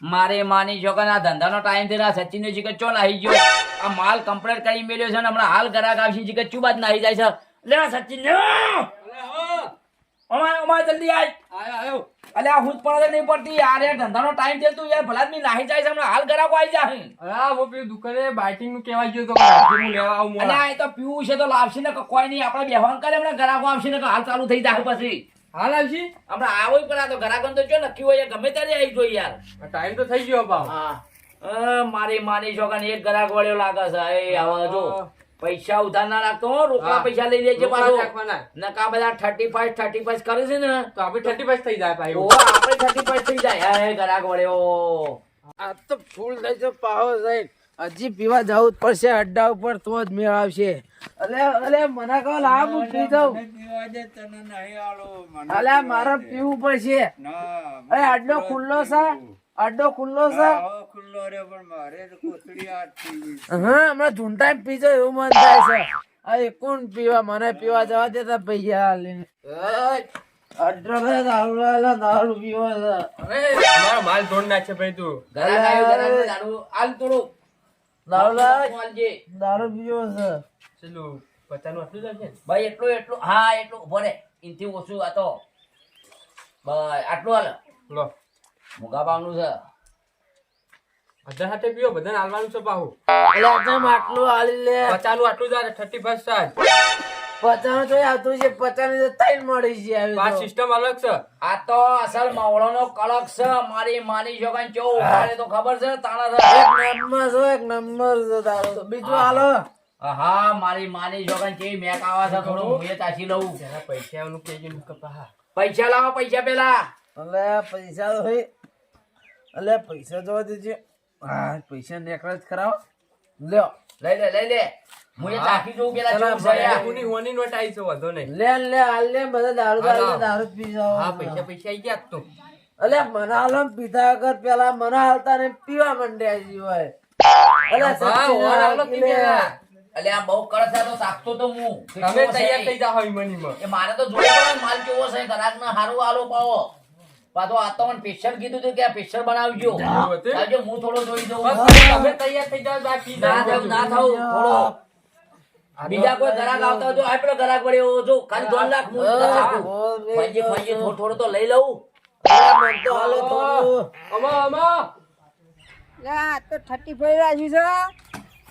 મારે માની છો કે આ ધંધાનો ટાઈમ થયો આ સચિનનો જીગર ચો નાહી ગયો આ માલ કમ્પ્લીટ કરી મેલ્યો છે ને હમણાં હાલ ગ્રાહક આવશે જીગર ચુબાદ નાહી જાય છે લે સચિન લે અમાર જલ્દી આય અલે આ હુજ પડે નહીં પડતી યાર એ ધંધાનો ટાઈમ થયો તું યાર ભલા આદમી નાહી જાય છે હમણાં હાલ ગ્રાહકો આવી જાય અરે હું પેલી દુકાને બાઇટિંગ નું કહેવા ગયો તો બાઇટિંગ હું લેવા આવું અલે આ તો પીવું છે તો લાવશે ને કોઈ નહીં આપણે બેહવાન કરે હમણાં ગ્રાહકો આવશે ને હાલ ચાલુ થઈ જાય પછી હાલ આવશી હમણાં આવો પણ આ તો ગ્રાહકો તો જો નક્કી હોય ગમે ત્યારે આવી જોઈએ યાર ટાઈમ તો થઈ ગયો બાપ હા મારી માની છોકરાને એક ગ્રાહક વળ્યો લાગે છે એ આવા જો પૈસા ઉધાર ના રાખતો હો, રોકડા પૈસા લઈ લેજે પાછો નકા બધા 35 કરે છે ને તો આપણે 35 થઈ જાય ભાઈ ઓ આપણે 35 થઈ જાય હે ગ્રાહક વળ્યો આ તો ફૂલ થઈ તો પાહો જાય હજી પીવા જવું જ પડશે અડ્ડા ઉપર તો જ મેળ આવશે અલે મને કહો લાવ હું પી જાઉં અલે મારે પીવું પડશે અરે અડ્ડો ખુલ્લો છે હા હમણાં ઝૂંટાઈ પી જાય એવું મન થાય છે અરે કોણ પીવા મને પીવા જવા દેતા પૈસા લઈને દારૂ પીવા અમારો માલ ધોડ નાખશે ભાઈ તું ગ્રાહક આવ્યો દારૂ હાલ થોડું દારૂ પીવો છે ચલો 50 નું આટલું જ આવશે ભાઈ એટલું હા એટલું ઉભો રે ઇનથી ઓછું આ તો ભાઈ આટલું હાલ લો મુગા પાવનું છે બધા સાથે પીવો બધાને હાલવાનું છે પાહુ એટલે જેમ આટલું હાલી લે 50 નું આટલું જ આવે 35 સાજ 50 તો આવતું છે 50 ની ત્રણ મળી છે આ સિસ્ટમ અલગ છે આ તો અસલ માવળોનો કળક છે મારી માની છોકરાને ચો ઉપાડે તો ખબર છે તાણા એક નંબર છે તારો બીજું હાલો હા મારી માની છોકરાને કેવી મેક આવા છે થોડું હું એ ચાસી લઉં જરા પૈસા નું કેજે કપા પૈસા લાવો પૈસા પેલા અલે પૈસા તો હોય અલે પૈસા જોવા દેજે હા પૈસા નેકળે જ ખરાબ લ્યો લઈ લે હું એ ચાખી જોઉં પેલા ચો છે યાર કોની હોની નોટ આવી છે વાંધો નહીં લે હાલ લે બધા દારૂ જ પી જાઓ હા પૈસા આવી ગયા તો અલે મને હાલો ને પીધા વગર પેલા મને હાલતા ને પીવા માંડ્યા જીવાય અલે સચ્ચી ઓર હાલો પીવા અલે આ બહુ કળશ છે તો સાખતો તો હું તમે તૈયાર થઈ જાવ ઈમનીમાં એ મારે તો જોવું પડે માલ કેવો છે ગ્રાહકને હારું આલો પાવો પાછો આ તો મને સ્પેશિયલ કીધું હતું કે આ સ્પેશિયલ બનાવજો આવજો હું થોડો જોઈ દઉં તમે તૈયાર થઈ જાવ બાકી ના થાવ થોડો બીજા કોઈ ગ્રાહક આવતા હોય તો આ પેલો ગ્રાહક વળ્યો જો ખાલી 2 લાખ હું ફાજી થોડો તો લઈ લઉં મન તો હાલો થોડું અમા આ તો 35 રાખ્યું છે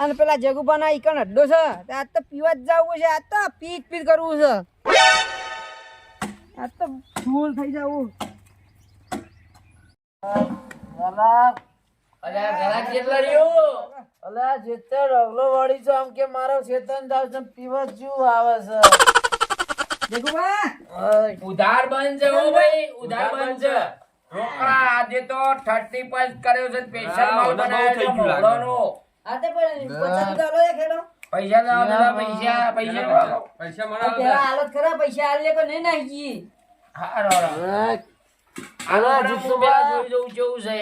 અને પેલા જગુબાના ઈકણ અડ્ડો છે આ તો પીવા જ જવું છે આ તો પીટ કરવું છે આ તો ફૂલ થઈ જવું ગ્રાહક કેટલા રહ્યો અલે જેતે રગલો વાળી છે આમ કે મારો ચેતન દાવ છે પીવા જેવું આવે છે જગુબા ઉધાર બંધ છે હો ભાઈ ઉધાર બંધ છે રોકડા આજે તો 35 કર્યો છે સ્પેશિયલ માલ બનાવ્યો છે મોગળોનો આ તો પણ 50 ચાલો એ ખેડો પૈસા લાવો પેલા પૈસા પૈસા પેલા હાલત ખરા પૈસા આલે કે નહીં નાખી આલો જીતુ પેલા જોઈ જવું જેવું છે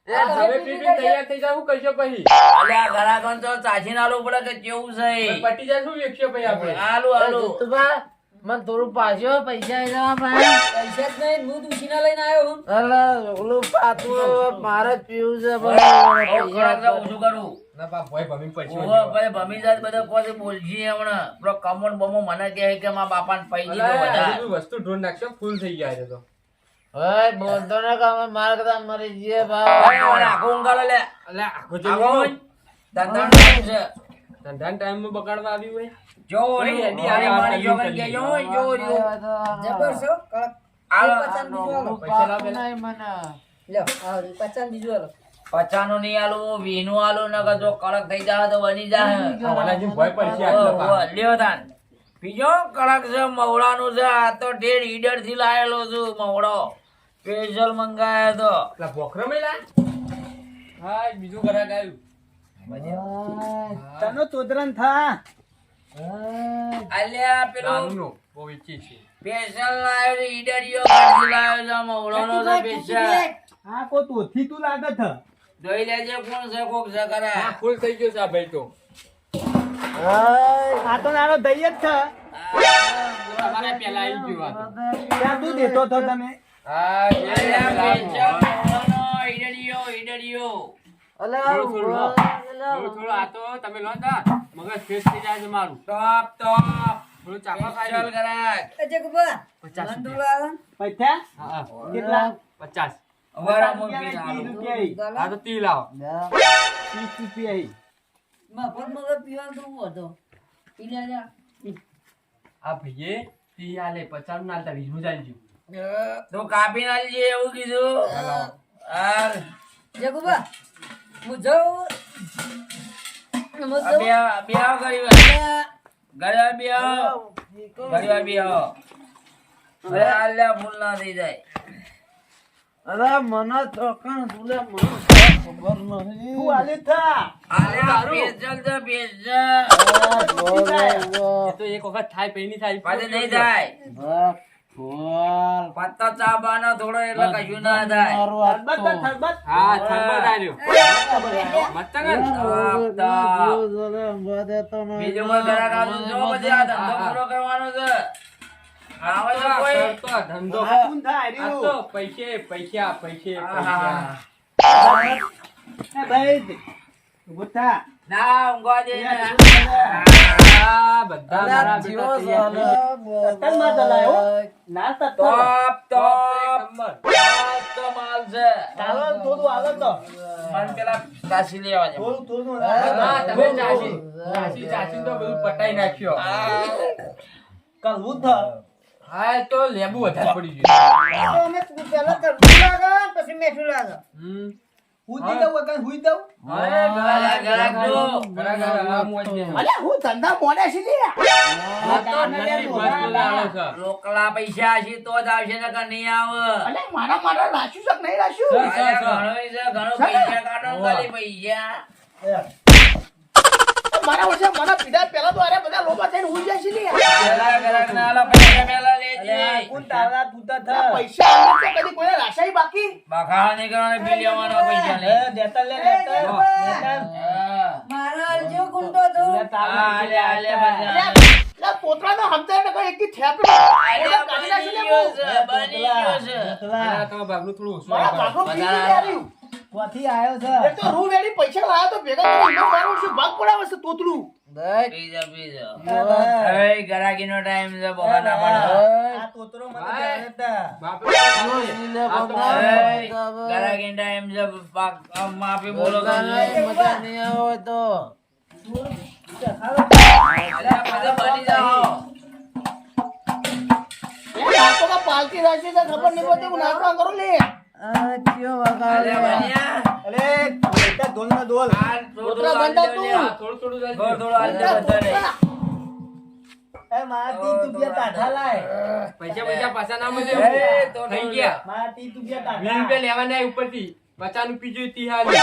તમે પીપી તૈયાર થઈ જાવ કશો પછી અલ્યા ગ્રાહકોને તો ચાચી નાલો પડે કે કેવું છે પટી જાય શું વેચશો પછી આપણે હાલો જીતુભા મને થોડું પાછો પૈસા જવા ભાઈ પૈસા જ નહીં દૂધ ઉછીના લઈને આવ્યો હું અલે ઓલું પાતું મારે જ પીવું છે ભાઈ ઓછું કરું ના બાપ ભાઈ ભમી પછી ઓહો ભાઈ ભમી જાત બધા કોઈ બોલજી હમણાં પેલો કમોન બમો મને કહે કે મારા બાપાને પૈ દીધો બધા વસ્તુ ઢોંઢ નાખશો ફૂલ થઈ ગયા છે તો ઓય બોલતો ને કે માર કદા મરી જઈએ ભાઈ આખો ઊંઘાલો લે અલે આખો આખો જો ધંધાનો ટાઈમ છે ધંધાના ટાઈમમાં બગાડવા આવ્યું હોય જો ભાઈ, એડી આરી મારી જોગન કે જો જબર છો કડક આલો 50 બીજું આલો પૈસા લાવ પેલા. નહીં મને લ્યો આ 50 બીજું આલો 50 નહીં આલું 20 નું આલું નકર જો કડક થઈ જાય તો બની જાય ઓલા જેમ ભય પડશે આટલો પાક. લ્યો તાન બીજો કડક છે મવડાનું છે આ તો ઢેર ઈડર થી લાયેલો છું મવડો સ્પેશિયલ મંગાયો તો પેલા બોકરા મેલા હા બીજું ઘરાક આવ્યું તનો તોદરન થા અલ્યા પેલો નાનું બહુ ઈચ્છી છે સ્પેશિયલ લાયો છે ઈડરિયો કાઢી લાયો છે મવડાનો છે સ્પેશિયલ હા કો તોથી તું લાગે થ જોઈ લેજે કોણ છે કોક છે કરે હા ફૂલ થઈ ગયો છે આ ભાઈ તો આ તો નાનો દઈ જ થ તમારે પેલા આવી ગયું આ તો. ત્યાં તું દેતો તો તમે હા અલ્યા સ્પેશિયલ મવડાનો ઈડરિયો ડરિયો. અલ્યા થોડું થોડું થોડું આ તો તમે લો ને મગજ ફ્રેશ થઈ જાય છે મારું ટોપ ટોપ. થોડું ચાપા ચાલ ખાઈ ગરાક. જગુબા 50 મન થોડું આવે પૈસા હા કેટલા 50 અમારા મોં પી નાખો. આ તો 30 લાવો 30 રૂપિયા મફત મગજ પીવાનું તો હું હતો પી લે જા. આ ભાઈએ 30 આલે 50 નું આલતા 20 નું ચાલજો તો કાપી નાખજે એવું કીધું. હાલ. જગુબા હું જાઉં હું આ જાઉં. બે આવો ગરીબ. ગરીબ બે આવો. ગરીબ બે આવો. અરે આલ્યા ફૂલ ના થઈ જાય. અરે મને તો કાં તુલે મને ખબર નથી તું આલે થા આલ્યા પેજલ તો પેજલ. એ તો એક વખત થાય પૈની થાય પાછું નહીં થાય. પત્તા ચા બાનો થોડો એટલે કશું ના થાય. હા થર્બત આલ્યો મતંગ બીજું કોઈ ઘરાક આવતું જો પછી આ ધંધો પૂરો કરવાનો છે. આવે તો કોઈ. ધંધો આ તો પૈસા આહા. ના ઊંઘવા દે ને. આ બધા મારા બેટા તૈયાર છે. ટોપ ટોપ. મસ્ત માલ છે. મને પેલા કાશી લેવા જાવ. હા, તમે ચાચી તો બધું પટાઈ નાખ્યો હા એ તો લેબુ વધારે પડી ગયું તો અમે પહેલા તરબૂચ લાગે પછી મેઠું લાગે. અરે ઘરાક ઘરાક જો. રોકલા પૈસા હશે તો જ આવશે નકર નહીં આવે. અરે ઘણો છે, ઘણો પૈસા કાઢો ને ખાલી પૈસા. પેલા ઘરાક ના આલો, પૈસા પેલા લેજે. બખાડા નહીં કરવાના, પી લેવાના પૈસા લે. હા. મારો અલજો ગુંડો તો હા, આલે, આલે બધા. આલે, બની ગયો છે, બની ગયો છે. તમારા ભાગનું થોડું ઓછું પી જા, પી જા. હવે ગરાકીનો ટાઈમ છે, બહાર ના પાડો. ગરાકીનો ટાઈમ છે, માફી બોલો મજા નહીં આવે તો અલ્યા, પાછા બની જાઓ. અલ્યા, બન્યા. હાલ, થોડું હાલ દેજો ને. થોડું થોડું થોડું હાલ દેજો બધાને. પૈસા પાછા ના મળે એ, તો થઈ ગયા 20 રૂપિયા લેવાના ઉપરથી 50 નું પીજો તી હાલ નહીં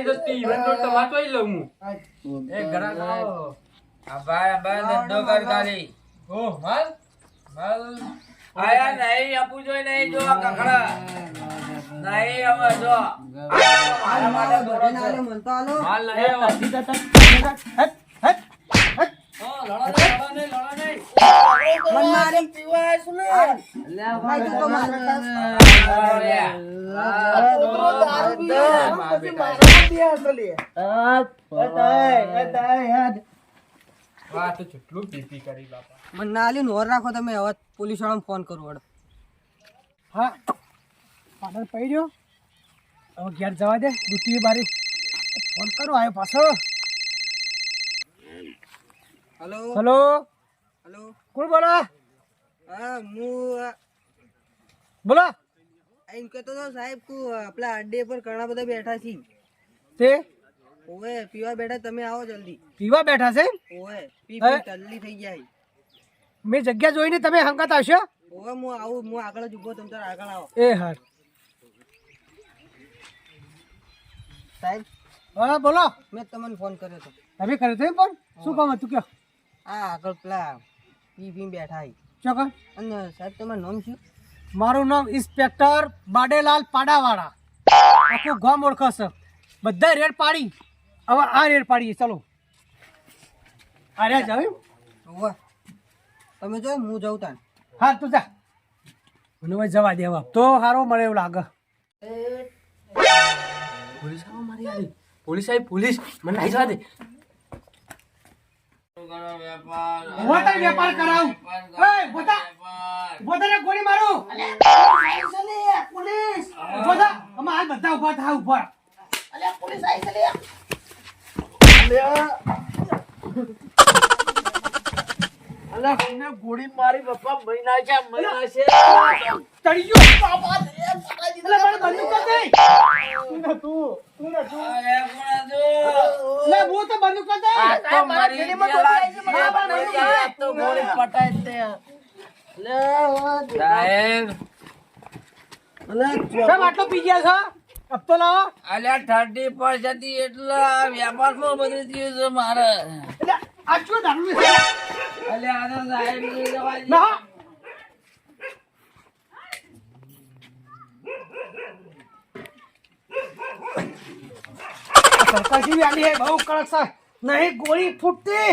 તો 30 નો ટમાટો લઉં હું એ ઘરાક આવો આ ભાઈ ધંધો કર ખાલી. ઓ માલ માલ આયા નહીં આપું જોઈએ નહીં જો આ કકડા નહીં હવે જો મારા માટે દોરો છે. મન તો આલો માલ નહીં આવો લડો નહીં. મન મારી પીવાય શું ને ભાઈ તું તો મારે વાહ તો કેટલું પીપી કરી બાપા મન ના આલી નોર રાખો તમે હવે પોલીસ વાળાને ફોન કરો વડ હા પાટણ પડી ગયો હવે ઘેર જવા દે દૂધી બારી ફોન કરો આવ્યો પાછો હેલો હલો હેલો કોણ બોલો હા હું બોલો એમ કહેતો હતો સાહેબ કો આપણા અડ્ડે પર ઘણા બધા બેઠા છે તે ઓવે પીવા બેઠા તમે આવો જલ્દી પીવા બેઠા છે ઓવે પી હે? જલ્દી થઈ જાય મેં જગ્યા જોઈને તમે હંગાત આવશો ઓવે હું આવું હું આગળ જ ઉભો તમ તાર આગળ આવો એ હાર સાહેબ હા બોલો મેં તમને ફોન કર્યો હતો તમે કરે તો પણ શું કામ હતું કયો આ આગળ પેલા પી બેઠા છે ચોકન અને સાહેબ તમારું નામ શું મારું નામ ઇન્સ્પેક્ટર બાડેલાલ પાડાવાળા આખું ગામ ઓળખો છે બધા રેડ પાડી હવે આ રેડ પાડીએ ચલો અરે જાવ ઓવે તમે જો હું જાઉં તાન હા તું જા મને હવે જવા દેવા તો સારો મળે એવું લાગે પોલીસ આવો મારી આલી પોલીસ આવી પોલીસ મને લઈ જવા દે હું તારે વેપાર કરાવું એ બોતા ગોળી મારું પોલીસ બોતા અમે હાલ બધા ઉભા થા ઉભા અલ્યા કોઈને ગોળી મારી પપ્પા મહિના છે ચડી ગયો બાબા એટલે મને બંદૂક કર દે લે હું તો બંદૂક કર દે તો મારી તો ગોળી પટાઈ દે સાહેબ કેમ આટલો પી ગયા છો હપ્તો લાવો અલ્યા 30% એટલા વ્યાપારમાં બધું થયું છે મારે એટલે આટલો દારૂ છે અલ્યા આ તો સાહેબ લઈ જવા દે. ના સરકાર જેવી આલી હે બહુ કડક છે નહીં ગોળી ફૂટતી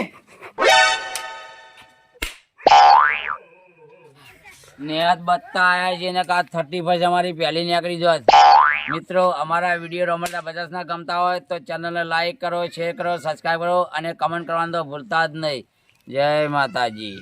નેહાત બત્તા આયા છે ને કા 30% અમારી પહેલી નીકળી જોત મિત્રો અમારા વિડીયો રમતા બજાજના ગમતા હોય તો ચેનલને લાઈક કરો શેર કરો સબસ્ક્રાઈબ કરો અને કમેન્ટ કરવાનું તો ભૂલતા જ નહીં જય માતાજી